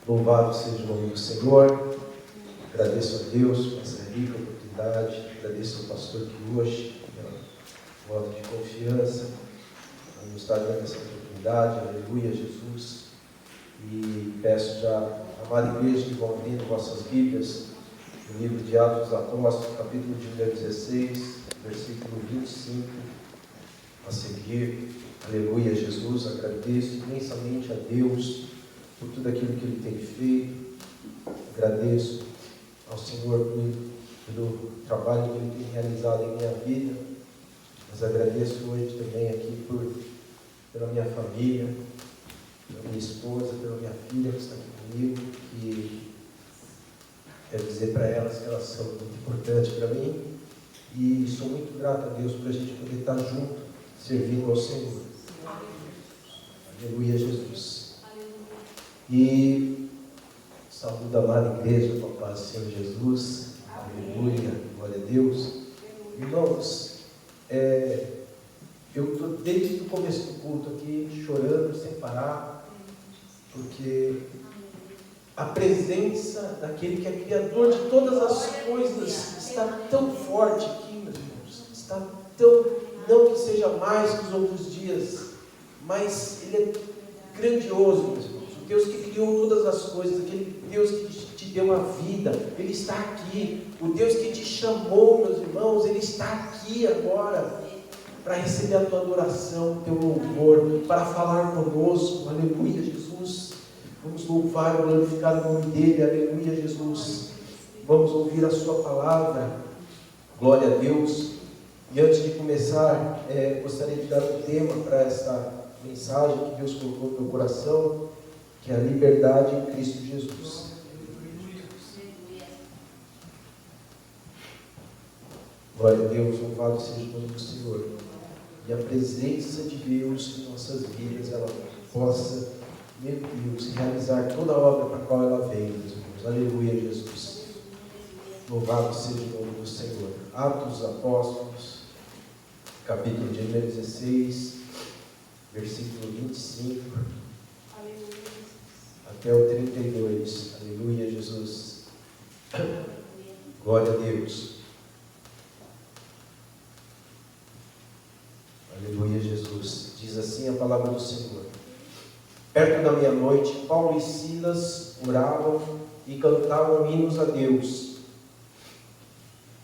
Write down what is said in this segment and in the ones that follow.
Louvado seja o nome do Senhor. Agradeço a Deus por essa rica oportunidade. Agradeço ao pastor que hoje, pelo voto de confiança, nos está dando essa oportunidade. Aleluia, Jesus. E peço já à amada igreja que vão abrindo vossas Bíblias no livro de Atos dos Apóstolos, capítulo de número 16, versículo 25 a seguir. Aleluia, Jesus. Agradeço imensamente a Deus por tudo aquilo que Ele tem feito. Agradeço ao Senhor pelo trabalho que Ele tem realizado em minha vida. Mas agradeço hoje também aqui pela minha família, pela minha esposa, pela minha filha que está aqui comigo, que quero dizer para elas que elas são muito importantes para mim. E sou muito grato a Deus por a gente poder estar junto, servindo ao Senhor. Aleluia, Jesus. E saúdo a amada igreja com a paz do Senhor Jesus. Aleluia, glória a Deus. Irmãos, eu estou desde o começo do culto aqui chorando sem parar, porque a presença daquele que é Criador de todas as coisas está tão forte aqui, meus irmãos. Está tão, não que seja mais que os outros dias, mas Ele é grandioso, meus irmãos. O Deus que criou todas as coisas, aquele Deus que te deu a vida, Ele está aqui. O Deus que te chamou, meus irmãos, Ele está aqui agora para receber a tua adoração, o teu louvor, para falar conosco. Aleluia, Jesus. Vamos louvar e glorificar o nome dEle. Aleluia, Jesus. Vamos ouvir a sua palavra. Glória a Deus. E antes de começar, gostaria de dar um tema para essa mensagem que Deus colocou no meu coração, que é a liberdade em Cristo Jesus. Glória a Deus, louvado seja o nome do Senhor. E a presença de Deus em nossas vidas, ela possa, meu Deus, realizar toda a obra para a qual ela veio, meus irmãos. Aleluia, Jesus. Louvado seja o nome do Senhor. Atos dos Apóstolos, capítulo de número 16, versículo 25 até o 32. Aleluia, Jesus. Glória a Deus. Aleluia, Jesus. Diz assim a palavra do Senhor. Perto da meia-noite, Paulo e Silas oravam e cantavam hinos a Deus.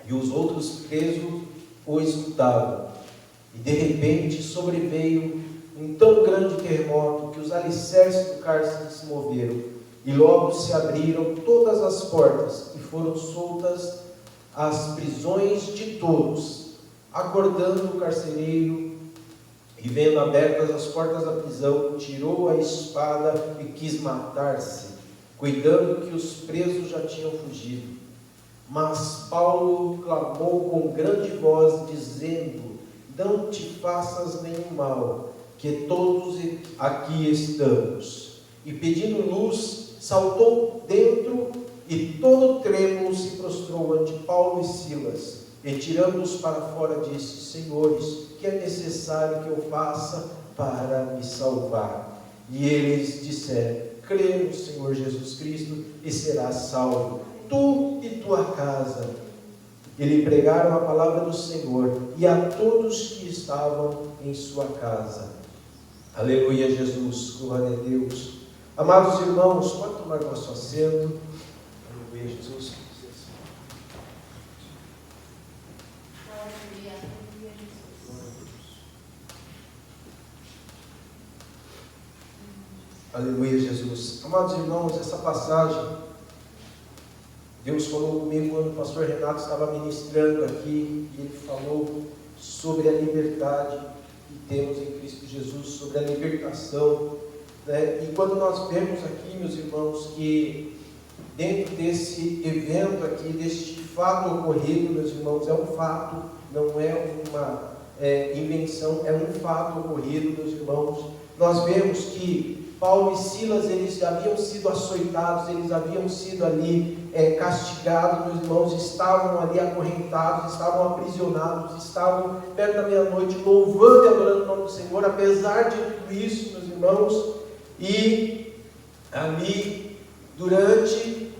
E os outros presos o escutavam. E de repente sobreveio um tão grande terremoto que os alicerces do cárcere se moveram. E logo se abriram todas as portas e foram soltas as prisões de todos. Acordando o carcereiro e vendo abertas as portas da prisão, tirou a espada e quis matar-se, cuidando que os presos já tinham fugido. Mas Paulo clamou com grande voz, dizendo: não te faças nenhum mal, que todos aqui estamos. E pedindo luz, saltou dentro e todo trêmulo se prostrou ante Paulo e Silas. E tirando-os para fora, disse: Senhores, que é necessário que eu faça para me salvar? E eles disseram: crê no Senhor Jesus Cristo e serás salvo, tu e tua casa. E lhe pregaram a palavra do Senhor e a todos que estavam em sua casa. Aleluia, Jesus. Glória a Deus. Amados irmãos, pode tomar vosso assento. Aleluia, Jesus. Aleluia, Jesus. Amados irmãos, essa passagem, Deus falou comigo quando o pastor Renato estava ministrando aqui, e ele falou sobre a liberdade que temos em Cristo Jesus, sobre a libertação, né? E quando nós vemos aqui, meus irmãos, que dentro desse evento aqui, deste fato ocorrido, meus irmãos, é um fato, não é uma invenção, é um fato ocorrido, meus irmãos. Nós vemos que Paulo e Silas, eles haviam sido açoitados, eles haviam sido ali castigados, meus irmãos, estavam ali acorrentados, estavam aprisionados, estavam perto da meia-noite louvando e adorando o nome do Senhor, apesar de tudo isso, meus irmãos, e ali durante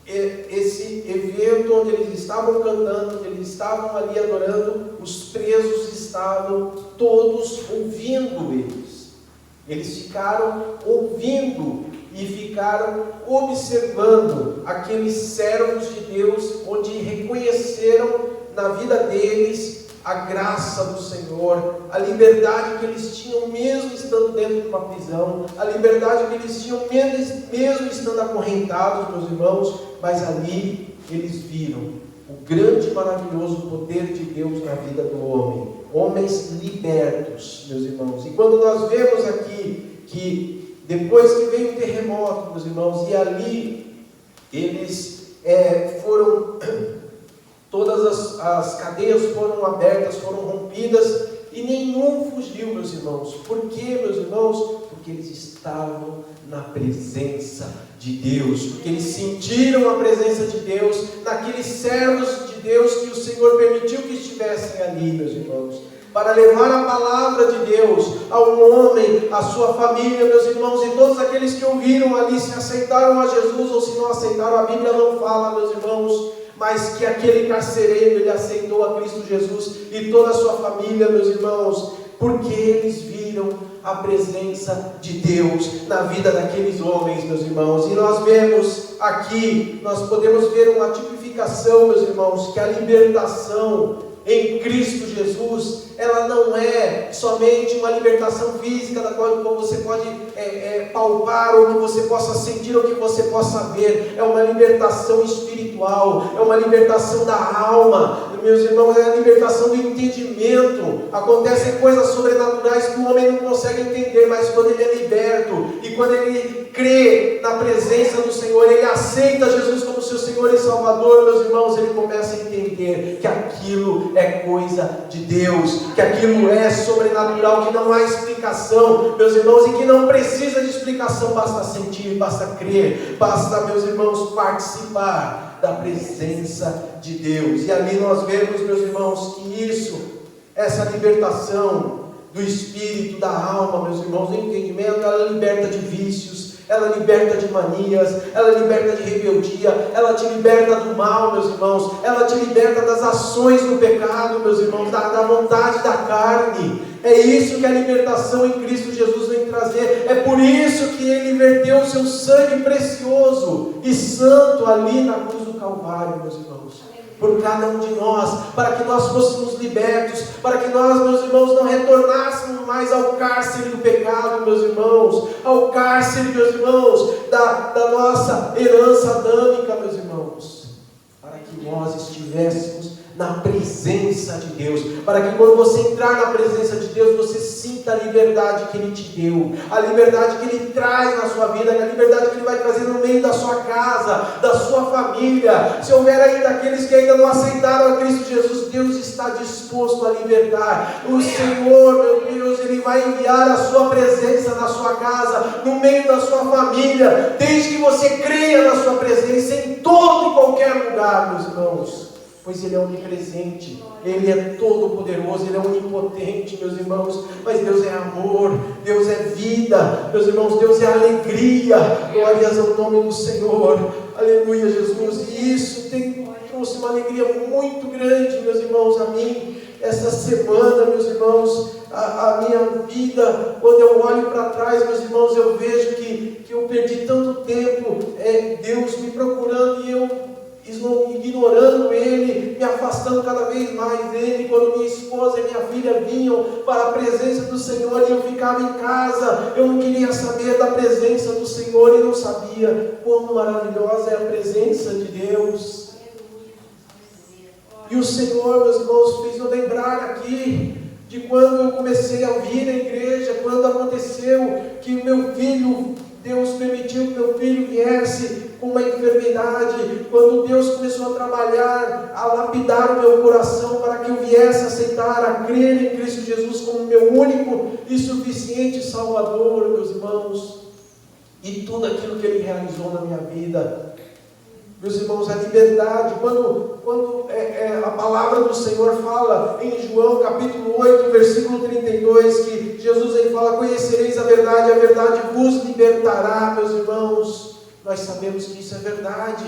esse evento onde eles estavam cantando, onde eles estavam ali adorando, os presos estavam todos ouvindo eles. Eles ficaram ouvindo e ficaram observando aqueles servos de Deus, onde reconheceram na vida deles a graça do Senhor, a liberdade que eles tinham mesmo estando dentro de uma prisão, a liberdade que eles tinham mesmo estando acorrentados, meus irmãos, mas ali eles viram o grande e maravilhoso poder de Deus na vida do homem, homens libertos, meus irmãos. E quando nós vemos aqui que depois que veio o terremoto, meus irmãos, e ali eles foram... Todas as cadeias foram abertas, foram rompidas, e nenhum fugiu, meus irmãos. Por quê, meus irmãos? Porque eles estavam na presença de Deus, porque eles sentiram a presença de Deus, naqueles servos de Deus que o Senhor permitiu que estivessem ali, meus irmãos, para levar a palavra de Deus ao homem, à sua família, meus irmãos, e todos aqueles que ouviram ali, se aceitaram a Jesus ou se não aceitaram, a Bíblia não fala, meus irmãos, mas que aquele carcereiro, ele aceitou a Cristo Jesus e toda a sua família, meus irmãos, porque eles viram a presença de Deus na vida daqueles homens, meus irmãos. E nós vemos aqui, nós podemos ver uma tipificação, meus irmãos, que a libertação em Cristo Jesus, ela não é somente uma libertação física, da qual você pode palpar, ou que você possa sentir, ou que você possa ver. É uma libertação espiritual, é uma libertação da alma, meus irmãos, é a libertação do entendimento. Acontecem coisas sobrenaturais que o homem não consegue entender, mas quando ele é liberto, e quando ele crê na presença do Senhor, ele aceita Jesus como seu Senhor e Salvador, meus irmãos, ele começa a entender que aquilo é coisa de Deus, que aquilo é sobrenatural, que não há explicação, meus irmãos, e que não precisa de explicação, basta sentir, basta crer, basta, meus irmãos, participar da presença de Deus. E ali nós vemos, meus irmãos, que essa libertação do espírito, da alma, meus irmãos, do entendimento, ela liberta de vícios, ela liberta de manias, ela liberta de rebeldia, ela te liberta do mal, meus irmãos, ela te liberta das ações do pecado, meus irmãos, da vontade da carne. É isso que a libertação em Cristo Jesus vem trazer. É por isso que Ele verteu o seu sangue precioso e santo ali na cruz do Calvário, meus irmãos, por cada um de nós, para que nós fôssemos libertos, para que nós, meus irmãos, não retornássemos mais ao cárcere do pecado, meus irmãos, ao cárcere, meus irmãos, da nossa herança adâmica, meus irmãos, para que nós estivéssemos na presença de Deus, para que quando você entrar na presença de Deus, você sinta a liberdade que Ele te deu, a liberdade que Ele traz na sua vida, a liberdade que Ele vai trazer no meio da sua casa, da sua família. Se houver ainda aqueles que ainda não aceitaram a Cristo Jesus, Deus está disposto a libertar. O Senhor, meu Deus, Ele vai enviar a sua presença na sua casa, no meio da sua família, desde que você creia na sua presença em todo e qualquer lugar, meus irmãos. Pois Ele é onipresente, Ele é todo poderoso, Ele é onipotente, meus irmãos, mas Deus é amor, Deus é vida, meus irmãos, Deus é alegria. Glórias ao nome do Senhor, aleluia, Jesus. E isso trouxe uma alegria muito grande, meus irmãos, a mim, essa semana, meus irmãos, a minha vida. Quando eu olho para trás, meus irmãos, eu vejo que eu perdi tanto tempo, Deus me procurando e eu ignorando Ele, me afastando cada vez mais dEle. Quando minha esposa e minha filha vinham para a presença do Senhor e eu ficava em casa, eu não queria saber da presença do Senhor e não sabia quão maravilhosa é a presença de Deus. E o Senhor, meus irmãos, fez eu lembrar aqui de quando eu comecei a vir à igreja, quando aconteceu que o meu filho, Deus permitiu que meu filho viesse com uma enfermidade, quando Deus começou a trabalhar, a lapidar o meu coração para que eu viesse a aceitar, a crer em Cristo Jesus como meu único e suficiente Salvador, meus irmãos, e tudo aquilo que Ele realizou na minha vida. Meus irmãos, a liberdade, quando a palavra do Senhor fala em João capítulo 8, versículo 32, que Jesus ele fala: conhecereis a verdade vos libertará, meus irmãos. nós sabemos que isso é verdade.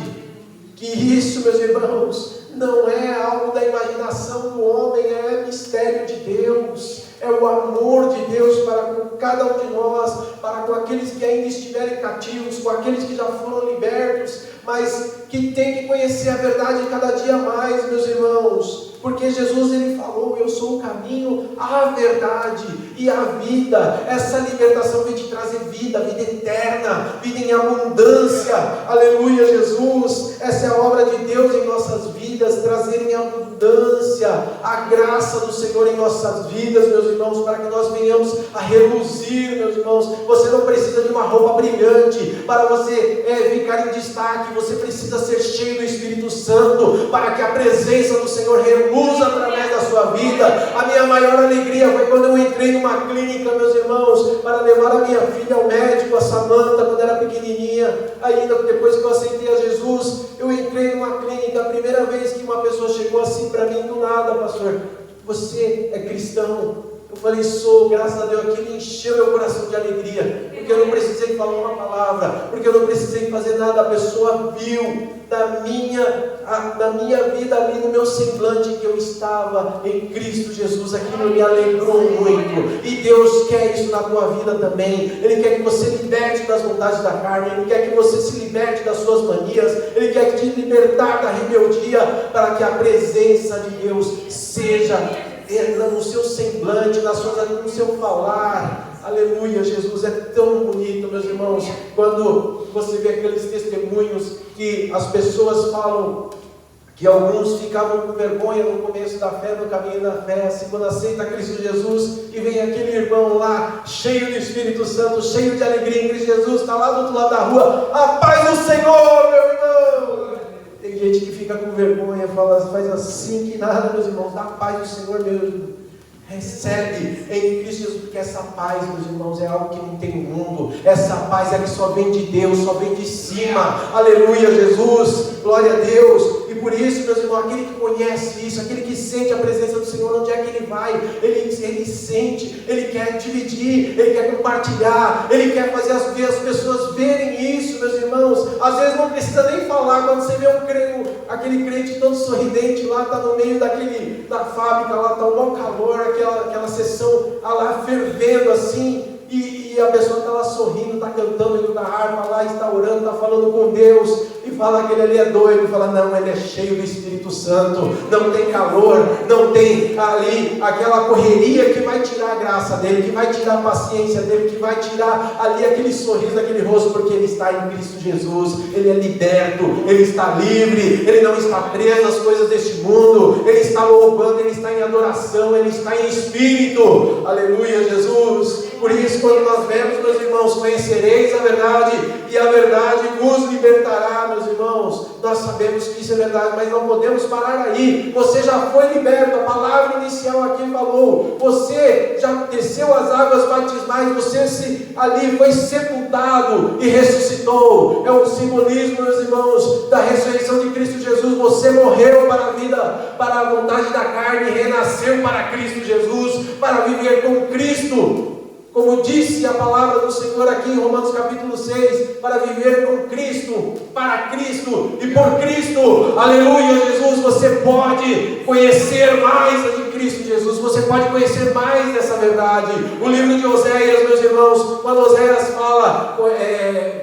Que isso, meus irmãos, não é algo da imaginação do homem, é mistério de Deus. É o amor de Deus para com cada um de nós, para com aqueles que ainda estiverem cativos, com aqueles que já foram libertos, mas que tem que conhecer a verdade cada dia mais, meus irmãos. Porque Jesus, ele falou: eu sou o caminho, a verdade e a vida. Essa libertação vem te trazer vida, vida eterna, vida em abundância. Aleluia, Jesus. Essa é a obra de Deus em nossas vidas, trazer em abundância a graça do Senhor em nossas vidas, meus irmãos, para que nós venhamos a reluzir, meus irmãos. Você não precisa de uma roupa brilhante para você ficar em destaque. Você precisa ser cheio do Espírito Santo para que a presença do Senhor reluza através da sua vida. A minha maior alegria foi quando eu entrei numa clínica, meus irmãos, para levar a minha filha ao médico, a Samanta, quando era pequenininha. Ainda depois que eu aceitei a Jesus, eu entrei numa clínica. A primeira vez que uma pessoa chegou assim para mim, do nada: pastor, você é cristão? Eu falei: sou, graças a Deus. Aquilo encheu meu coração de alegria, porque eu não precisei falar uma palavra, porque eu não precisei fazer nada. A pessoa viu da minha vida ali, no meu semblante, que eu estava em Cristo Jesus. Aquilo me alegrou muito. E Deus quer isso na tua vida também. Ele quer que você liberte das vontades da carne, Ele quer que você se liberte das suas manias, Ele quer te libertar da rebeldia, para que a presença de Deus seja no seu semblante, no seu falar. Aleluia, Jesus é tão bonito, meus irmãos, quando você vê aqueles testemunhos que as pessoas falam que alguns ficavam com vergonha no começo da fé, no caminho da fé, assim, quando aceita Cristo Jesus, e vem aquele irmão lá, cheio do Espírito Santo, cheio de alegria em Cristo Jesus, está lá do outro lado da rua: a paz do Senhor, meu irmão. Tem gente que fica com vergonha, faz assim que nada, meus irmãos. Da paz do Senhor mesmo. Recebe em Cristo Jesus, porque essa paz, meus irmãos, é algo que não tem no mundo. Essa paz é que só vem de Deus, só vem de cima. Aleluia, Jesus, glória a Deus. E por isso, meus irmãos, aquele que conhece isso, aquele que sente a presença do Senhor, onde é que ele vai? Ele sente, ele quer dividir, ele quer compartilhar, ele quer fazer as pessoas verem isso, meus irmãos. Às vezes não precisa nem falar. Quando você vê aquele crente todo sorridente lá, está no meio da fábrica, lá está um mau calor, aquela sessão lá fervendo assim, e a pessoa está lá sorrindo, está cantando da harpa lá, está orando, está falando com Deus, e fala que ele ali é doido, fala: não, ele é cheio do Espírito Santo, não tem calor, não tem ali aquela correria que vai tirar a graça dele, que vai tirar a paciência dele, que vai tirar ali aquele sorriso daquele rosto, porque ele está em Cristo Jesus, ele é liberto, ele está livre, ele não está preso às coisas deste mundo, ele está louvando, ele está em adoração, ele está em espírito. Aleluia, Jesus. Por isso, quando nós vemos, meus irmãos, conhecereis a verdade, e a verdade vos libertará, meus irmãos. Nós sabemos que isso é verdade, mas não podemos parar aí. Você já foi liberto, a palavra inicial aqui falou. Você já desceu as águas batismais, você ali foi sepultado e ressuscitou. É um simbolismo, meus irmãos, da ressurreição de Cristo Jesus. Você morreu para a vida, para a vontade da carne, e renasceu para Cristo Jesus, para viver com Cristo. Como disse a palavra do Senhor aqui em Romanos capítulo 6, para viver com Cristo, para Cristo e por Cristo. Aleluia, Jesus. Você pode conhecer mais de Cristo Jesus, você pode conhecer mais dessa verdade. O livro de Oséias, meus irmãos, quando Oséias fala,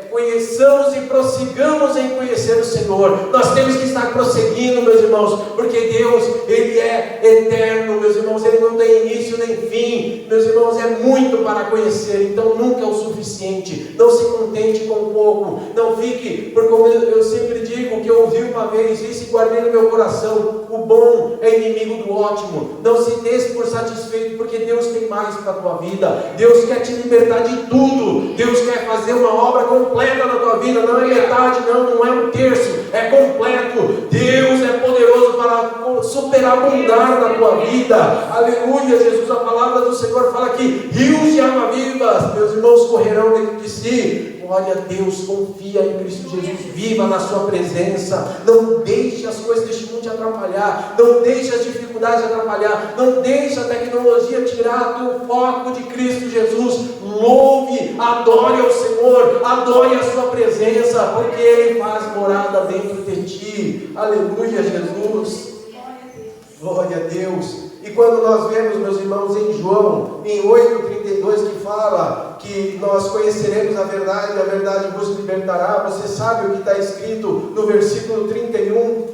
conheçamos e prossigamos em conhecer o Senhor. Nós temos que estar prosseguindo, meus irmãos, porque Deus, Ele é eterno, meus irmãos, Ele não tem início nem fim, meus irmãos, é muito para conhecer, então nunca é o suficiente. Não se contente com pouco, não fique, porque como eu sempre digo, que eu ouvi uma vez isso e guardei no meu coração: o bom é inimigo do ótimo. Não se deixe por satisfeito, porque Deus tem mais para a tua vida. Deus quer te libertar de tudo. Deus quer fazer uma obra completa na tua vida. Não é metade, não é um terço, é completo. Deus é poderoso para superabundar na tua vida. Aleluia, Jesus. A palavra do Senhor fala que rios de água vivas, meus irmãos, correrão dentro de si. Glória a Deus, confia em Cristo Jesus, viva na sua presença, não deixe as coisas deste mundo te atrapalhar, não deixe as dificuldades te atrapalhar, não deixe a tecnologia tirar o foco de Cristo Jesus. louve, adore ao Senhor, adore a sua presença, porque Ele faz morada dentro de ti. Aleluia, Jesus. Glória a Deus. E quando nós vemos, meus irmãos, em João, em 8,32, que fala que nós conheceremos a verdade e a verdade vos libertará, você sabe o que está escrito no versículo 31?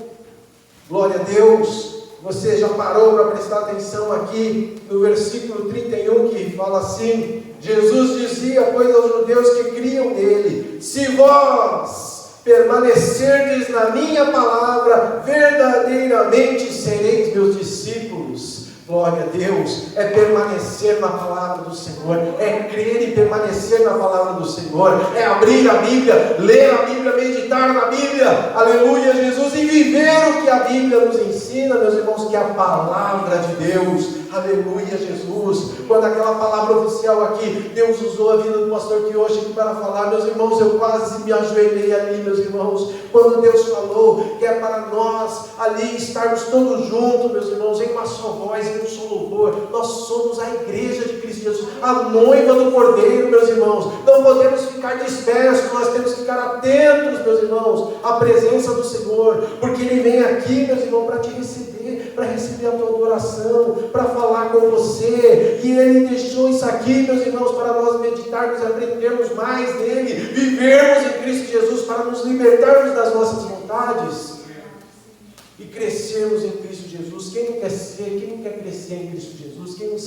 Glória a Deus. Você já parou para prestar atenção aqui no versículo 31, que fala assim: Jesus dizia, pois, aos judeus que criam nele: se vós permanecerdes na minha palavra, verdadeiramente sereis meus discípulos. Glória a Deus. É permanecer na palavra do Senhor, é crer e permanecer na palavra do Senhor, é abrir a Bíblia, ler a Bíblia, meditar na Bíblia, aleluia, Jesus, e viver o que a Bíblia nos ensina, meus irmãos, que é a palavra de Deus. Aleluia, Jesus. Quando aquela palavra oficial aqui, Deus usou a vida do pastor Kiyoshi aqui para falar, meus irmãos, eu quase me ajoelhei ali, meus irmãos, quando Deus falou que é para nós ali estarmos todos juntos, meus irmãos, em uma só voz, em um só louvor. Nós somos a igreja de Cristo Jesus, a noiva do Cordeiro, meus irmãos. Não podemos ficar dispersos, nós temos que ficar atentos, meus irmãos, à presença do Senhor, porque Ele vem aqui, meus irmãos, para te receber, para receber a tua adoração, para falar com você, e Ele deixou isso aqui, meus irmãos, para nós meditarmos, aprendermos mais dEle, vivermos em Cristo Jesus, para nos libertarmos das nossas vontades e crescermos em Cristo Jesus. Quem não quer ser, quem não quer crescer em Cristo Jesus? Quem não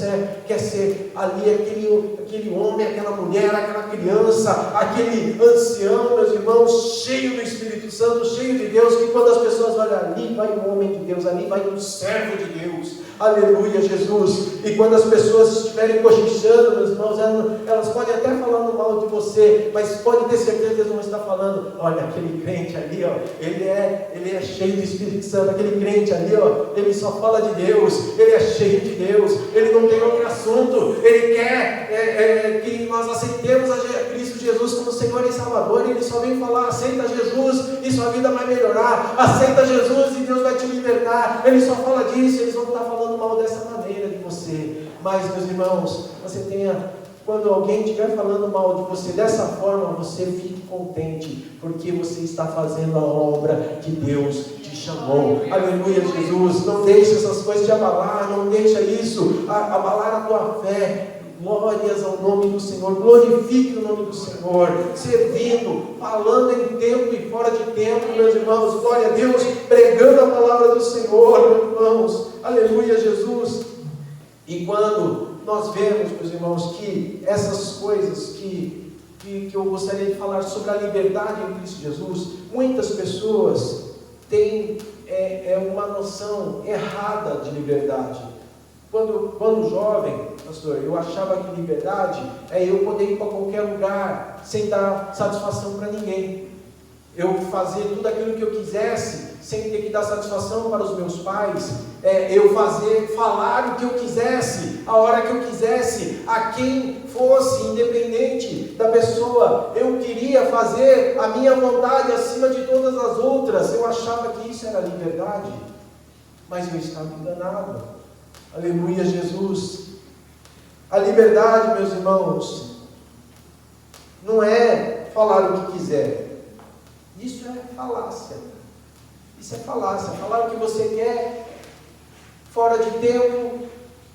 quer ser ali aquele homem, aquela mulher, aquela criança, aquele ancião, meus irmãos, cheio do Espírito Santo, cheio de Deus, que quando as pessoas olham, ali vai um homem de Deus, ali vai um servo de Deus. Aleluia, Jesus. E quando as pessoas estiverem cochichando, meus irmãos, elas podem até falando mal de você, mas pode ter certeza que eles vão estar falando: olha, aquele crente ali, ó, ele é cheio do Espírito Santo. Aquele crente ali, ó, ele só fala de Deus, ele é cheio de Deus, ele não tem outro assunto, ele quer que nós aceitemos a Cristo Jesus como Senhor e Salvador, e ele só vem falar: aceita Jesus e sua vida vai melhorar, aceita Jesus e Deus vai te libertar. Ele só fala disso, eles vão estar falando mal dessa maneira de você. Mas, meus irmãos, quando alguém estiver falando mal de você dessa forma, você fique contente, porque você está fazendo a obra que Deus te chamou. Aleluia, Jesus. Não deixe essas coisas te abalar, não deixe isso abalar a tua fé. Glórias ao nome do Senhor, glorifique o nome do Senhor, servindo, falando em tempo e fora de tempo, meus irmãos. Glória a Deus, pregando a palavra do Senhor, meus irmãos. Aleluia, Jesus. E quando nós vemos, meus irmãos, que essas coisas que eu gostaria de falar sobre a liberdade em Cristo Jesus, muitas pessoas têm uma noção errada de liberdade. Quando jovem, pastor, eu achava que liberdade é eu poder ir para qualquer lugar sem dar satisfação para ninguém. Eu fazer tudo aquilo que eu quisesse sem ter que dar satisfação para os meus pais. Eu falar o que eu quisesse, a hora que eu quisesse, a quem fosse, independente da pessoa. Eu queria fazer a minha vontade acima de todas as outras. Eu achava que isso era liberdade, mas eu estava enganado. Aleluia, Jesus. A liberdade, meus irmãos, não é falar o que quiser. Isso é falácia. Isso é falácia. Falar o que você quer, fora de tempo,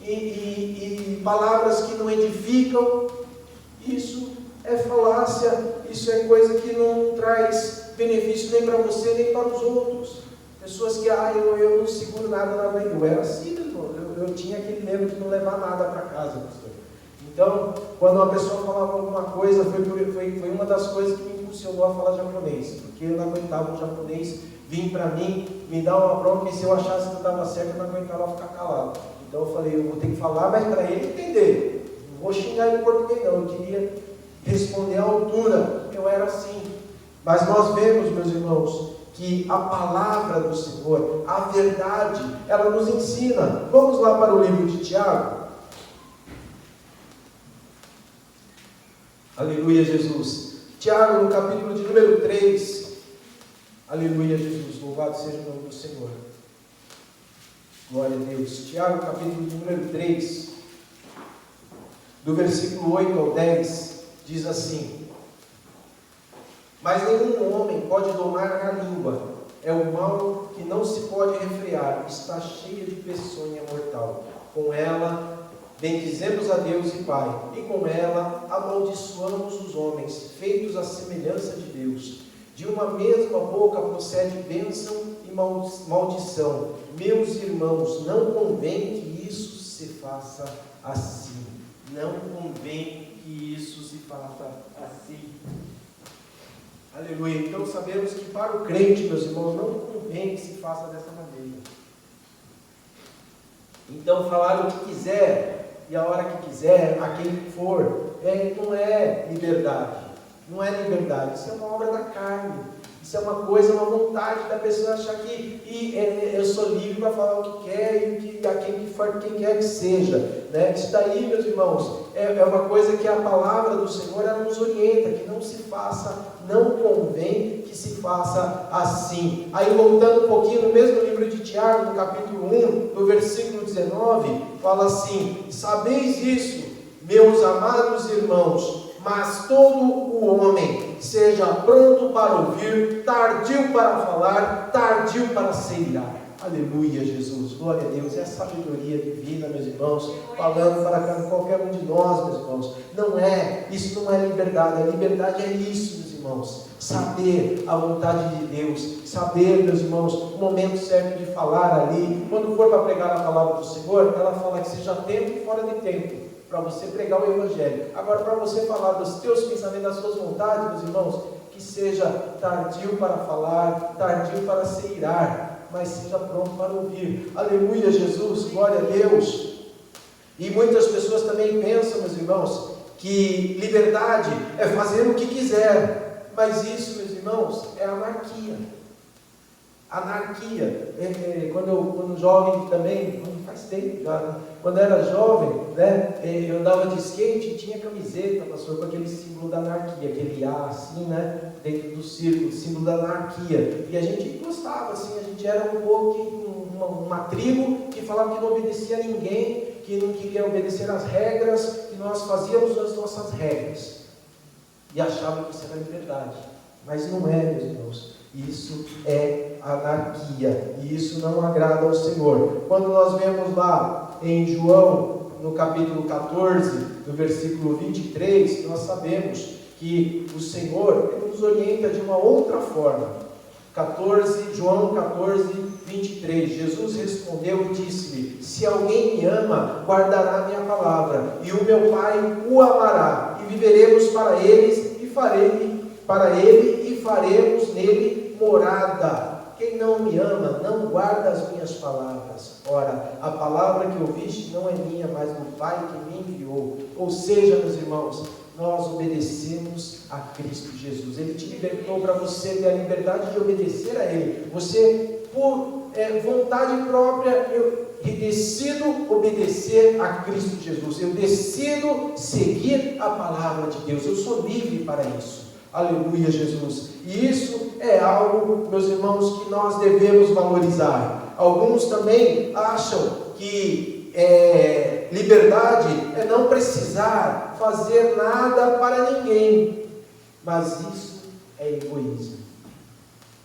e palavras que não edificam. Isso é falácia. Isso é coisa que não traz benefício nem para você, nem para os outros. Pessoas que, eu não seguro nada na mãe. Eu era assim, irmão. Eu tinha aquele lema de não levar nada para casa, pastor. Então, quando uma pessoa falava alguma coisa, foi uma das coisas que me impulsionou a falar japonês, porque eu não aguentava o japonês vir para mim, me dar uma bronca, e se eu achasse que eu estava certo, eu não aguentava ficar calado. Então eu falei: eu vou ter que falar, mas para ele entender. Não vou xingar ele em português não, eu queria responder à altura. Eu era assim. Mas nós vemos, meus irmãos, que a palavra do Senhor, a verdade, ela nos ensina. Vamos lá para o livro de Tiago. Aleluia, Jesus. Tiago, no capítulo de número 3. Aleluia, Jesus. Louvado seja o nome do Senhor. Glória a Deus. Tiago, capítulo de número 3. do versículo 8 ao 10, diz assim: mas nenhum homem pode domar a língua, é o mal que não se pode refrear, está cheia de peçonha mortal. Com ela bendizemos a Deus e Pai, e com ela amaldiçoamos os homens, feitos à semelhança de Deus. De uma mesma boca procede bênção e maldição. Meus irmãos, não convém que isso se faça assim. Não convém que isso se faça assim. Aleluia. Então sabemos que para o crente, meus irmãos, não convém que se faça dessa maneira. Então falar o que quiser e a hora que quiser, a quem for, não é liberdade. Não é liberdade, isso é uma obra da carne. Isso é uma coisa, uma vontade da pessoa achar que eu sou livre para falar o que quer e a quem quer que seja. Né? Isso daí, meus irmãos, é uma coisa que a palavra do Senhor ela nos orienta, que não se faça, não convém que se faça assim. Aí voltando um pouquinho no mesmo livro de Tiago, no capítulo 1, no versículo 19, fala assim: sabeis isso, meus amados irmãos, mas todo o homem seja pronto para ouvir, tardio para falar, tardio para se irar. Aleluia, Jesus, glória a Deus. É a sabedoria divina, meus irmãos, falando para qualquer um de nós, meus irmãos. Isso não é liberdade. A liberdade é isso, meus irmãos. Saber a vontade de Deus, saber, meus irmãos, o momento certo de falar ali. Quando for para pregar a palavra do Senhor, ela fala que seja tempo e fora de tempo, para você pregar o Evangelho. Agora, para você falar dos teus pensamentos, das suas vontades, meus irmãos, que seja tardio para falar, tardio para se irar, mas seja pronto para ouvir. Aleluia, Jesus, glória a Deus. E muitas pessoas também pensam, meus irmãos, que liberdade é fazer o que quiser, mas isso, meus irmãos, é anarquia. Anarquia. Quando jovem também, faz tempo já, né? Quando era jovem, né, eu andava de skate e tinha camiseta, pastor, com aquele símbolo da anarquia, aquele A assim, né, dentro do círculo, símbolo da anarquia. E a gente gostava, assim, a gente era um pouco uma tribo que falava que não obedecia a ninguém, que não queria obedecer às regras, que nós fazíamos as nossas regras. E achava que isso era liberdade. Mas não é, meus irmãos. Isso é anarquia, e isso não agrada ao Senhor. Quando nós vemos lá em João, no capítulo 14, no versículo 23, nós sabemos que o Senhor ele nos orienta de uma outra forma. João 14, 23, Jesus respondeu e disse-lhe: se alguém me ama, guardará minha palavra, e o meu Pai o amará, e viveremos para ele e faremos nele morada. Quem não me ama, não guarda as minhas palavras. Ora, a palavra que ouviste não é minha, mas do Pai que me enviou. Ou seja, meus irmãos, nós obedecemos a Cristo Jesus. Ele te libertou para você ter a liberdade de obedecer a Ele. Você, por vontade própria, eu decido obedecer a Cristo Jesus. Eu decido seguir a palavra de Deus. Eu sou livre para isso. Aleluia, Jesus. E isso é algo, meus irmãos, que nós devemos valorizar. Alguns também acham que liberdade é não precisar fazer nada para ninguém. Mas isso é egoísmo.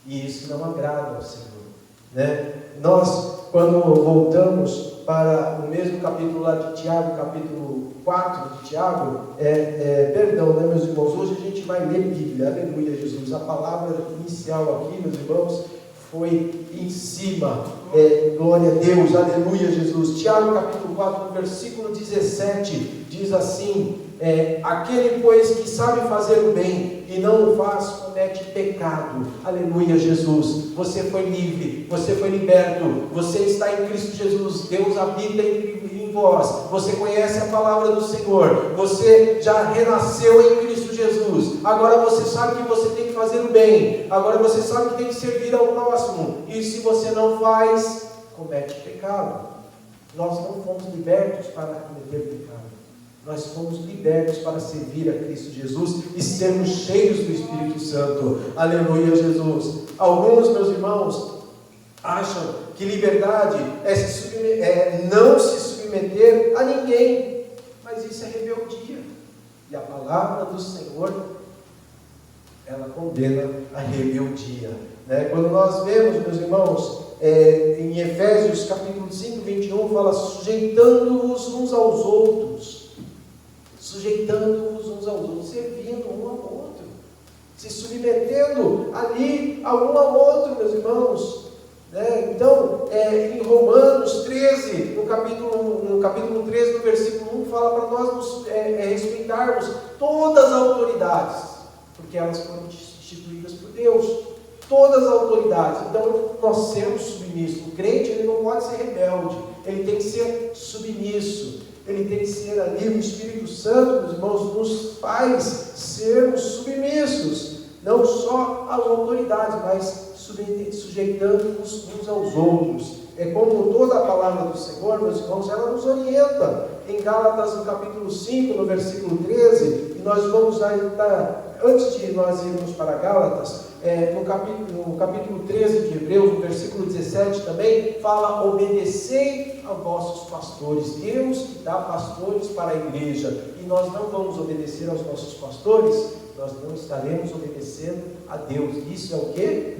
E isso não agrada ao Senhor. Né? Nós, quando voltamos para o mesmo capítulo lá de Tiago, capítulo 4 de Tiago, perdão, né, meus irmãos? Hoje a gente vai ler Bíblia, aleluia, Jesus. A palavra inicial aqui, meus irmãos, foi em cima, glória a Deus, aleluia, Jesus. Tiago, capítulo 4, versículo 17, diz assim: aquele, pois, que sabe fazer o bem e não o faz, comete pecado. Aleluia, Jesus. Você foi livre, você foi liberto, você está em Cristo Jesus, Deus habita em vós, você conhece a palavra do Senhor, você já renasceu em Cristo Jesus, agora você sabe que você tem que fazer o bem, agora você sabe que tem que servir ao próximo, e se você não faz, comete pecado. Nós não fomos libertos para cometer pecado. Nós fomos libertos para servir a Cristo Jesus e sermos cheios do Espírito Santo. Aleluia, Jesus. Alguns, meus irmãos, acham que liberdade é não se submeter a ninguém. Mas mas isso é rebeldia. E a palavra do Senhor, ela condena a rebeldia. Né? Quando nós vemos, meus irmãos, em Efésios capítulo 5, 21, fala sujeitando-vos uns aos outros. Sujeitando-vos uns aos outros, servindo um ao outro. Se submetendo ali a um ao outro, meus irmãos. Né? Então, em Romanos 13, no capítulo 13, no versículo 1, fala para nós nos respeitarmos todas as autoridades, porque elas foram instituídas por Deus. Todas as autoridades. Então, nós sermos submissos. O crente, ele não pode ser rebelde, ele tem que ser submisso, ele tem que ser ali, o Espírito Santo, meus irmãos, nos faz sermos submissos, não só às autoridades, mas sujeitando-nos uns aos outros. É como toda a palavra do Senhor, meus irmãos, ela nos orienta. Em Gálatas, no capítulo 5, no versículo 13, e nós vamos ainda, antes de nós irmos para Gálatas, no capítulo 13 de Hebreus, no versículo 17 também, fala: obedecei aos vossos pastores. Deus que dá pastores para a igreja, e nós não vamos obedecer aos nossos pastores, nós não estaremos obedecendo a Deus. Isso é o quê?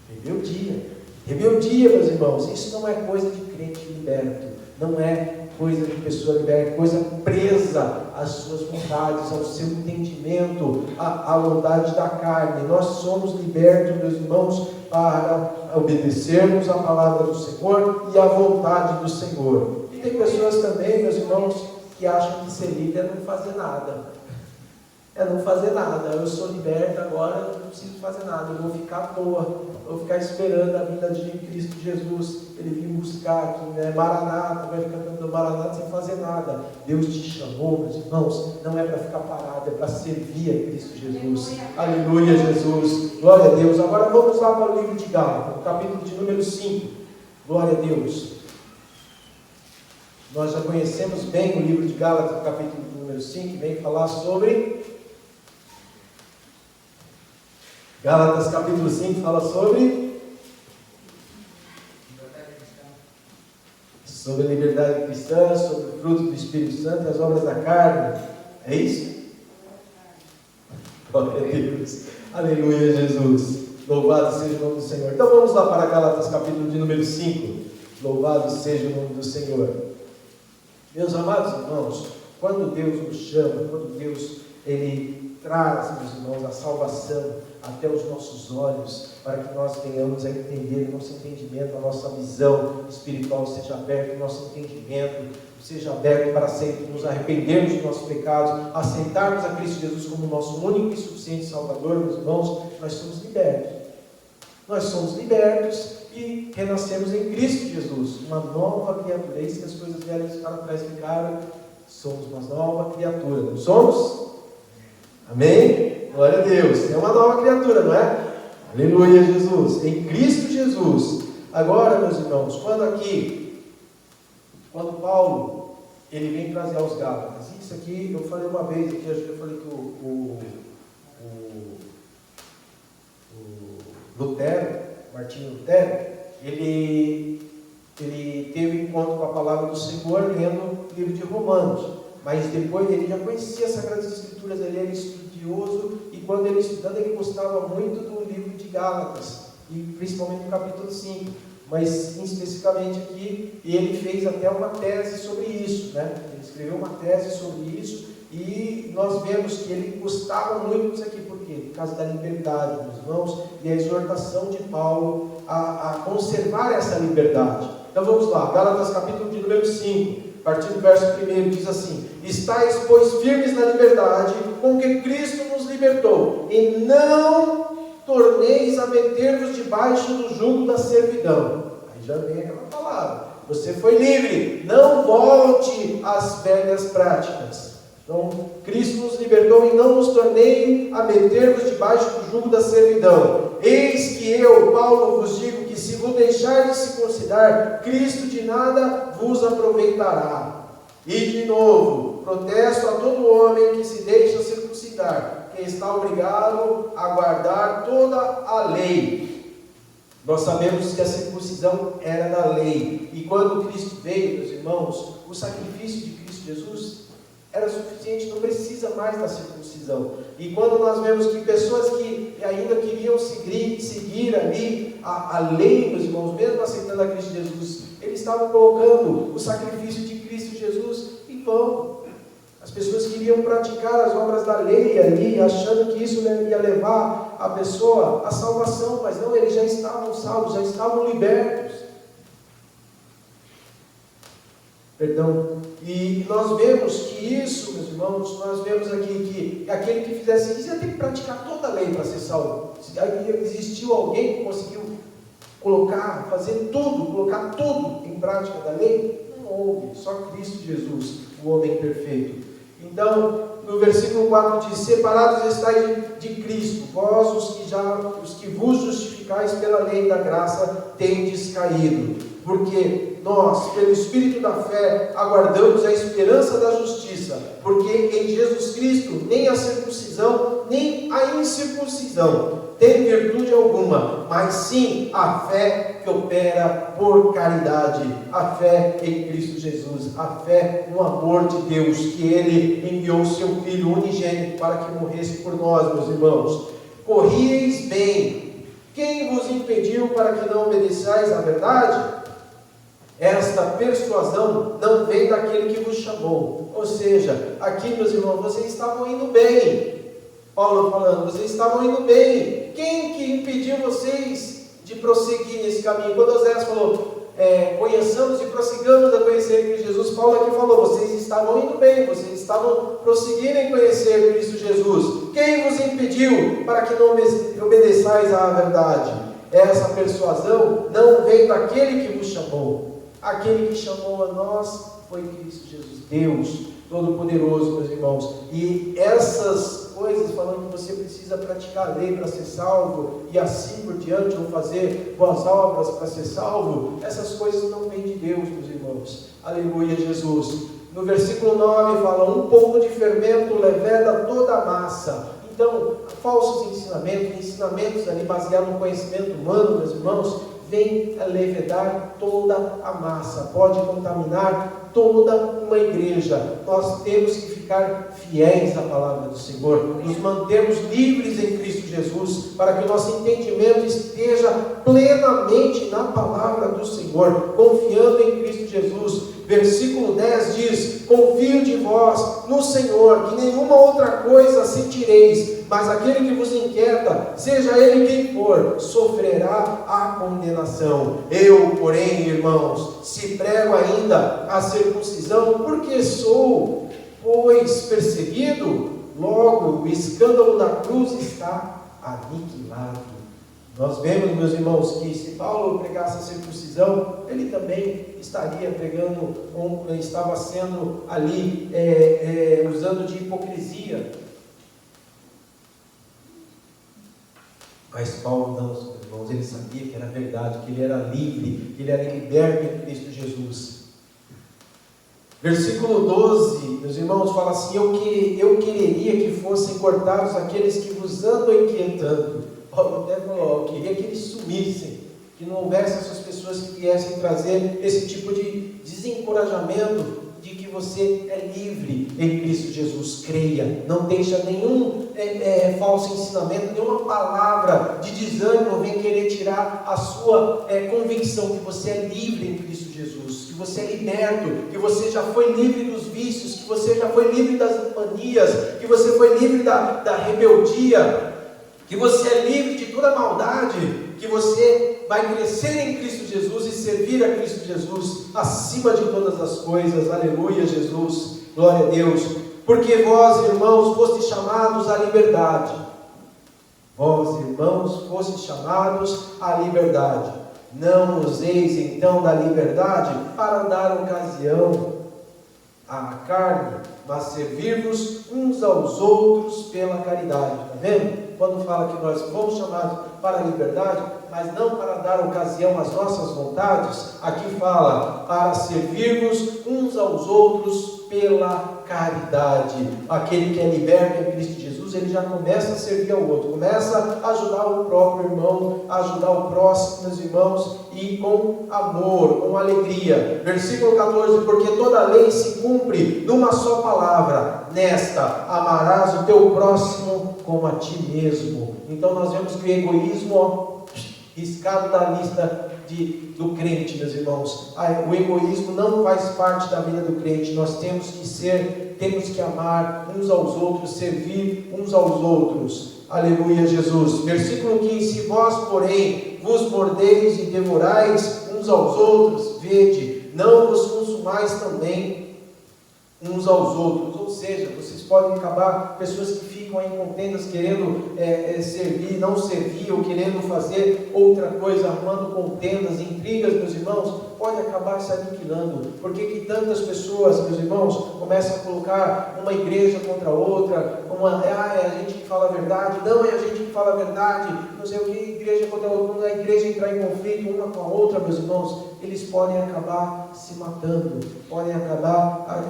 Rebeldia. Rebeldia, meus irmãos, isso não é coisa de crente liberto, não é coisa de pessoa liberta, é coisa presa às suas vontades, ao seu entendimento, à vontade da carne. Nós somos libertos, meus irmãos, para obedecermos a palavra do Senhor e a vontade do Senhor. E tem pessoas também, meus irmãos, que acham que ser líder é não fazer nada. É não fazer nada. Eu sou liberto agora, eu não preciso fazer nada, eu vou ficar à toa, vou ficar esperando a vinda de Cristo Jesus, Ele vir buscar aqui, né? Maranata, vai ficar cantando Maranata sem fazer nada. Deus te chamou, meus irmãos, não é para ficar parado, é para servir a Cristo Jesus. Aleluia, Jesus, glória a Deus. Agora vamos lá para o livro de Gálatas, no capítulo de número 5, glória a Deus. Nós já conhecemos bem o livro de Gálatas, no capítulo de número 5, que vem falar sobre... Gálatas capítulo 5 fala sobre a liberdade cristã, sobre o fruto do Espírito Santo e as obras da carne. É isso? Glória a Deus. Aleluia, Jesus. Louvado seja o nome do Senhor. Então vamos lá para Gálatas capítulo de número 5. Louvado seja o nome do Senhor. Meus amados irmãos, quando Deus nos chama, quando Deus Ele traz, meus irmãos, a salvação até os nossos olhos, para que nós tenhamos a entender, o nosso entendimento, a nossa visão espiritual seja aberta, o nosso entendimento seja aberto para sempre nos arrependermos dos nossos pecados, aceitarmos a Cristo Jesus como nosso único e suficiente Salvador, meus irmãos, nós somos libertos. Nós somos libertos e renascemos em Cristo Jesus, uma nova criatura. Eis que as coisas velhas para trás ficaram, somos uma nova criatura, não somos? Amém? Glória a Deus. É uma nova criatura, não é? Aleluia, Jesus. Em Cristo Jesus. Agora, meus irmãos, quando Paulo, ele vem trazer aos Gálatas, isso aqui, eu falei uma vez, aqui, acho que eu falei que o Lutero, Martinho Lutero, ele teve um encontro com a palavra do Senhor lendo o livro de Romanos, mas depois ele já conhecia as Sagradas Escrituras, ele era estudioso, e quando ele estudando, ele gostava muito do livro de Gálatas, e principalmente no capítulo 5, mas especificamente aqui, e ele fez até uma tese sobre isso, né? Ele escreveu uma tese sobre isso, e nós vemos que ele gostava muito disso aqui, por quê? Por causa da liberdade, meus irmãos, e a exortação de Paulo a conservar essa liberdade. Então vamos lá, Gálatas capítulo de número 5, a partir do verso 1, diz assim: estáis, pois, firmes na liberdade com que Cristo nos libertou, e não torneis a meter-vos debaixo do jugo da servidão. Aí já vem aquela palavra, você foi livre, não volte às velhas práticas. Então, Cristo nos libertou e não nos tornei a meter-vos debaixo do jugo da servidão. Eis que eu, Paulo, vos digo que se vos deixardes circuncidar, Cristo de nada vos aproveitará. E de novo, protesto a todo homem que se deixa circuncidar, que está obrigado a guardar toda a lei. Nós sabemos que a circuncisão era da lei. E quando Cristo veio, meus irmãos, o sacrifício de Cristo Cristo Jesus era suficiente, não precisa mais da circuncisão. E quando nós vemos que pessoas que ainda queriam seguir ali a lei, meus irmãos, mesmo aceitando a Cristo Jesus, eles estavam colocando o sacrifício de Cristo Jesus em vão. As pessoas queriam praticar as obras da lei ali, achando que isso ia levar a pessoa à salvação, mas não, eles já estavam salvos, já estavam libertos. Perdão. E nós vemos que isso, meus irmãos, nós vemos aqui que aquele que fizesse isso ia ter que praticar toda a lei para ser salvo. Se existiu alguém que conseguiu colocar tudo em prática da lei, não houve, só Cristo Jesus, o homem perfeito. Então, no versículo 4 diz: separados estáis de Cristo, vós os que vos justificais pela lei da graça tendes caído. Porque nós, pelo Espírito da fé, aguardamos a esperança da justiça, porque em Jesus Cristo nem a circuncisão, nem a incircuncisão tem virtude alguma, mas sim a fé que opera por caridade, a fé em Cristo Jesus, a fé no amor de Deus, que Ele enviou o seu Filho unigênito para que morresse por nós, meus irmãos. Corrieis bem. Quem vos impediu para que não obedeçais à verdade? Esta persuasão não vem daquele que vos chamou. Ou seja, aqui, meus irmãos, vocês estavam indo bem. Paulo falando, vocês estavam indo bem. Quem que impediu vocês de prosseguir nesse caminho? Quando Oséias falou, conheçamos e prossigamos a conhecer Cristo Jesus, Paulo aqui falou, vocês estavam indo bem, vocês estavam prosseguindo em conhecer Cristo Jesus. Quem vos impediu para que não obedeçais à verdade? Essa persuasão não vem daquele que vos chamou. Aquele que chamou a nós foi Cristo Jesus, Deus Todo-Poderoso, meus irmãos. E essas coisas, falando que você precisa praticar a lei para ser salvo, e assim por diante, ou fazer boas obras para ser salvo, essas coisas não vêm de Deus, meus irmãos. Aleluia, Jesus. No versículo 9 fala, um pouco de fermento leveda toda a massa. Então, falsos ensinamentos ali baseados no conhecimento humano, meus irmãos, vem a levedar toda a massa, pode contaminar toda uma igreja. Nós temos que ficar fiéis à palavra do Senhor, nos mantermos livres em Cristo Jesus, para que o nosso entendimento esteja plenamente na palavra do Senhor, confiando em Cristo Jesus. Versículo 10 diz, confio de vós no Senhor, que nenhuma outra coisa sentireis, mas aquele que vos inquieta, seja ele quem for, sofrerá a condenação. Eu, porém, irmãos, se prego ainda a circuncisão, porque sou, pois, perseguido, logo o escândalo da cruz está aniquilado. Nós vemos, meus irmãos, que se Paulo pregasse a circuncisão, ele também estaria pregando, estava sendo ali, usando de hipocrisia. Mas Paulo não, meus irmãos, ele sabia que era verdade, que ele era livre, que ele era liberto em Cristo Jesus. Versículo 12, meus irmãos, fala assim, eu quereria que fossem cortados aqueles que vos andam inquietando. Paulo até falou, eu queria que eles sumissem, que não houvesse essas pessoas que viessem trazer esse tipo de desencorajamento de que você é livre em Cristo Jesus. Creia, não deixa nenhum falso ensinamento, nenhuma palavra de desânimo vem querer tirar a sua convicção que você é livre em Cristo Jesus, que você é liberto, que você já foi livre dos vícios, que você já foi livre das manias, que você foi livre da rebeldia, que você é livre de toda maldade, que você vai crescer em Cristo Jesus e servir a Cristo Jesus acima de todas as coisas. Aleluia, Jesus, glória a Deus. Porque vós, irmãos, fostes chamados à liberdade. Vós, irmãos, fostes chamados à liberdade. Não useis então da liberdade para dar ocasião à carne, mas servir-vos uns aos outros pela caridade. Está vendo? Quando fala que nós fomos chamados para a liberdade, mas não para dar ocasião às nossas vontades, aqui fala para servirmos uns aos outros pela caridade. Aquele que é liberto em Cristo Jesus Jesus, ele já começa a servir ao outro, começa a ajudar o próprio irmão, a ajudar o próximo, meus irmãos, e com amor, com alegria. Versículo 14: porque toda a lei se cumpre numa só palavra, nesta: amarás o teu próximo como a ti mesmo. Então nós vemos que o egoísmo, riscado da lista do crente, meus irmãos. O egoísmo não faz parte da vida do crente. Nós temos que amar uns aos outros, servir uns aos outros. Aleluia, Jesus. Versículo 15: se vós, porém, vos mordeis e devorais uns aos outros, vede, não vos consumais também uns aos outros. Ou seja, vocês podem acabar, pessoas que ficam em contendas querendo servir, não servir, ou querendo fazer outra coisa, arrumando contendas, intrigas, meus irmãos, pode acabar se aniquilando. Por que tantas pessoas, meus irmãos, começam a colocar uma igreja contra outra, é a gente que fala a verdade, não, é a gente que fala a verdade, não sei o que, igreja contra outra, quando a igreja entrar em conflito uma com a outra, meus irmãos, eles podem acabar se matando, podem acabar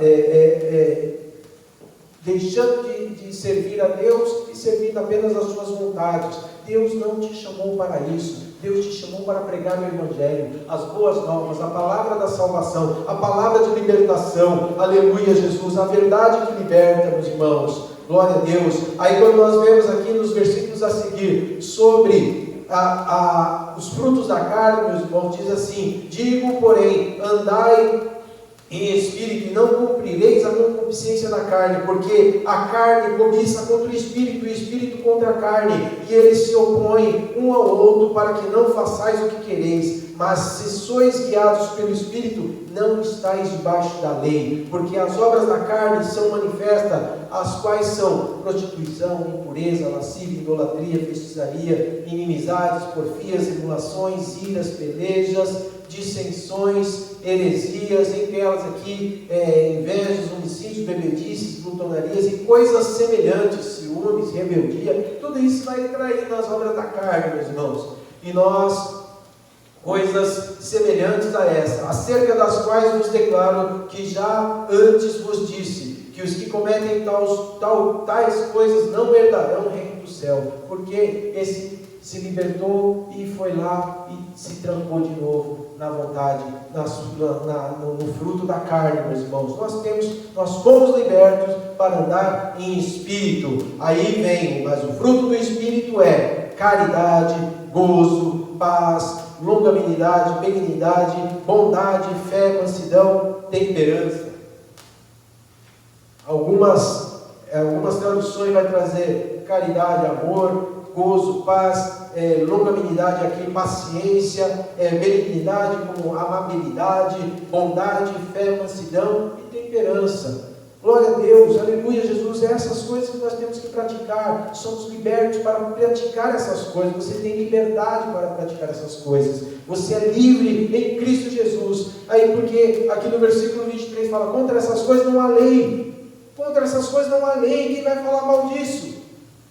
deixando de servir a Deus e servindo apenas as suas vontades. Deus não te chamou para isso. Deus te chamou para pregar o Evangelho, as boas novas, a palavra da salvação, a palavra de libertação. Aleluia, Jesus, a verdade que liberta, meus irmãos. Glória a Deus. Aí quando nós vemos aqui nos versículos a seguir sobre os frutos da carne, meus irmãos, diz assim: digo, porém, andai em espírito, e não cumprireis a concupiscência da carne, porque a carne cobiça contra o espírito, e o espírito contra a carne, e eles se opõem um ao outro, para que não façais o que quereis. Mas se sois guiados pelo Espírito, não estáis debaixo da lei, porque as obras da carne são manifestas, as quais são prostituição, impureza, lascívia, idolatria, feitiçaria, inimizades, porfias, emulações, iras, pelejas, dissensões, heresias, entre elas aqui invejas, homicídios, bebedices, glutonarias e coisas semelhantes, ciúmes, rebeldia. Tudo isso vai trair nas obras da carne, meus irmãos. E nós, coisas semelhantes a essa, acerca das quais vos declaro que já antes vos disse, que os que cometem tais coisas não herdarão o reino do céu, porque esse se libertou e foi lá e se trancou de novo na vontade, no fruto da carne, meus irmãos. Nós fomos libertos para andar em espírito. Aí vem, mas o fruto do espírito é caridade, gozo, paz, longanimidade, benignidade, bondade, fé, mansidão, temperança. Algumas traduções vai trazer caridade, amor, gozo, paz, longanimidade aqui, paciência, benignidade como amabilidade, bondade, fé, mansidão e temperança. Glória a Deus, aleluia, Jesus. Essas coisas que nós temos que praticar. Somos libertos para praticar essas coisas. Você tem liberdade para praticar essas coisas. Você é livre em Cristo Jesus. Aí porque aqui no versículo 23 fala: contra essas coisas não há lei. Contra essas coisas não há lei. Quem vai falar mal disso?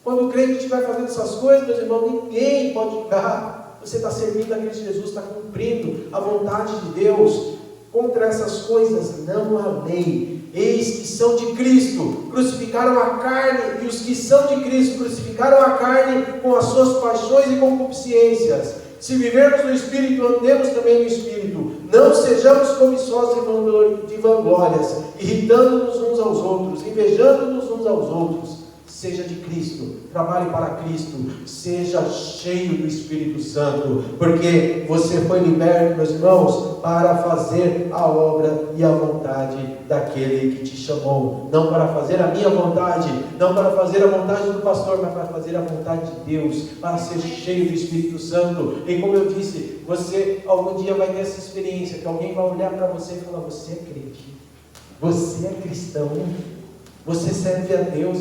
Quando o crente estiver fazendo essas coisas, meus irmãos, ninguém pode julgar. Você está servindo a Cristo Jesus, está cumprindo a vontade de Deus. Contra essas coisas não há lei. Eis que são de Cristo, crucificaram a carne, e os que são de Cristo crucificaram a carne com as suas paixões e concupiscências. Se vivermos no Espírito, andemos também no Espírito. Não sejamos cobiçosos de vanglórias, irritando-nos uns aos outros, invejando-nos uns aos outros. Seja de Cristo, trabalhe para Cristo, seja cheio do Espírito Santo, porque você foi liberto, meus irmãos, para fazer a obra e a vontade daquele que te chamou. Não para fazer a minha vontade, não para fazer a vontade do pastor, mas para fazer a vontade de Deus, para ser cheio do Espírito Santo. E como eu disse, você algum dia vai ter essa experiência, que alguém vai olhar para você e falar: você é crente, você é cristão, você serve a Deus,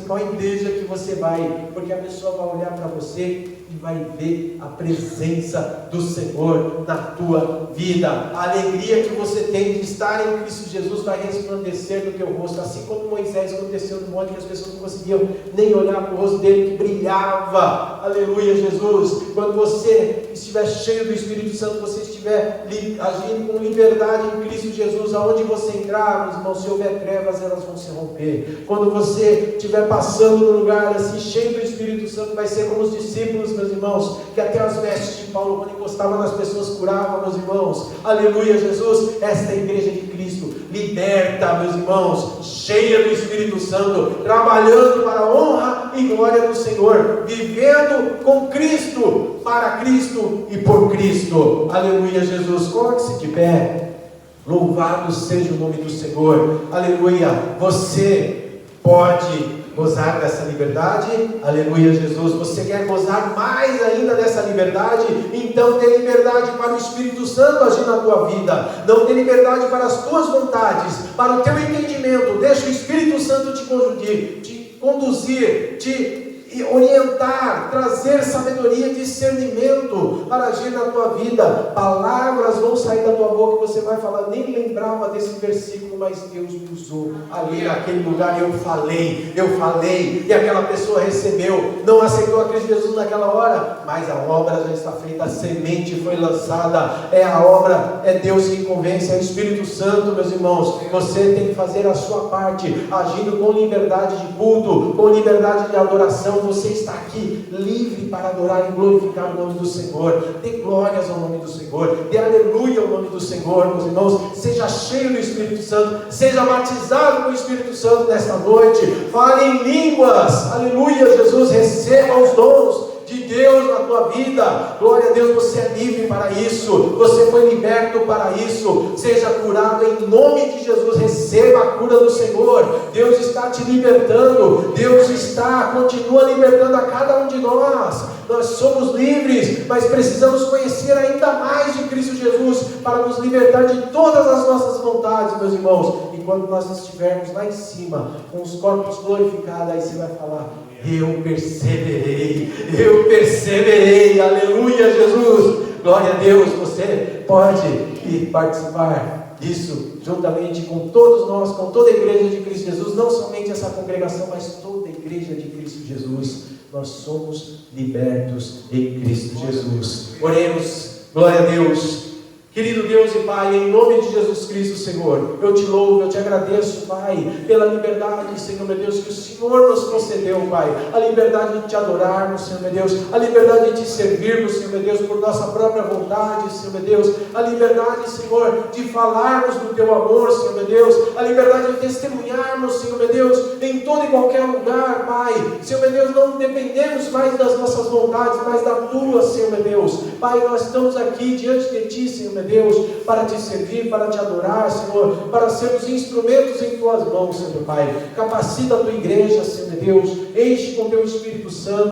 qual igreja que você vai, porque a pessoa vai olhar para você e vai ver a presença do Senhor na tua vida. A alegria que você tem de estar em Cristo Jesus vai resplandecer no teu rosto, assim como Moisés aconteceu no monte, que as pessoas não conseguiam nem olhar para o rosto dele, que brilhava. Aleluia, Jesus. Quando você estiver cheio do Espírito Santo, você estiver agindo com liberdade em Cristo Jesus, aonde você entrar, meus irmãos, se houver trevas, elas vão se romper. Quando você estiver passando no lugar assim, cheio do Espírito Santo, vai ser como os discípulos, meus irmãos, que até as vestes de Paulo, quando encostava nas pessoas, curavam, meus irmãos. Aleluia, Jesus. Esta é a igreja de Cristo, liberta, meus irmãos, cheia do Espírito Santo, trabalhando para a honra e glória do Senhor, vivendo com Cristo, para Cristo e por Cristo. Aleluia, Jesus. Coloque-se de pé. Louvado seja o nome do Senhor. Aleluia. Você pode gozar dessa liberdade. Aleluia, Jesus. Você quer gozar mais ainda dessa liberdade? Então dê liberdade para o Espírito Santo agir na tua vida. Não dê liberdade para as tuas vontades, para o teu entendimento. Deixa o Espírito Santo te conduzir, te orientar, trazer sabedoria e discernimento para agir na tua vida. Palavras vão sair da tua boca e você vai falar, nem lembrava desse versículo, mas Deus me usou ali naquele lugar, eu falei, e aquela pessoa recebeu, não aceitou a Cristo Jesus naquela hora, mas a obra já está feita, a semente foi lançada, é a obra, é Deus que convence, é o Espírito Santo, meus irmãos. Você tem que fazer a sua parte, agindo com liberdade de culto, com liberdade de adoração. Você está aqui livre para adorar e glorificar o nome do Senhor. Dê glórias ao nome do Senhor, dê aleluia ao nome do Senhor, meus irmãos. Seja cheio do Espírito Santo, seja batizado com o Espírito Santo nesta noite. Fale em línguas, aleluia, Jesus. Receba os dons de Deus na tua vida. Glória a Deus, você é livre para isso, você foi liberto para isso. Seja curado em nome de Jesus. Receba a cura do Senhor. Deus está te libertando, Deus continua libertando a cada um de nós. Nós somos livres, mas precisamos conhecer ainda mais de Cristo Jesus para nos libertar de todas as nossas vontades, meus irmãos. E quando nós estivermos lá em cima, com os corpos glorificados, aí você vai falar, eu perseverei, aleluia, Jesus. Glória a Deus. Você pode ir participar disso juntamente com todos nós, com toda a igreja de Cristo Jesus, não somente essa congregação, mas toda a igreja de Cristo Jesus. Nós somos libertos em Cristo Jesus. Oremos. Glória a Deus. Querido Deus e Pai, em nome de Jesus Cristo, Senhor, eu te louvo, eu te agradeço, Pai, pela liberdade, Senhor, meu Deus, que o Senhor nos concedeu, Pai, a liberdade de te adorarmos, Senhor, meu Deus, a liberdade de te servirmos, Senhor, meu Deus, por nossa própria vontade, Senhor, meu Deus, a liberdade, Senhor, de falarmos do teu amor, Senhor, meu Deus, a liberdade de testemunharmos, Senhor, meu Deus, em todo e qualquer lugar, Pai. Senhor, meu Deus, não dependemos mais das nossas vontades, mas da tua, Senhor, meu Deus. Pai, nós estamos aqui diante de ti, Senhor, meu Deus, para te servir, para te adorar, Senhor, para sermos instrumentos em tuas mãos, Senhor, Pai. Capacita a tua igreja, Senhor, meu Deus, enche com teu Espírito Santo.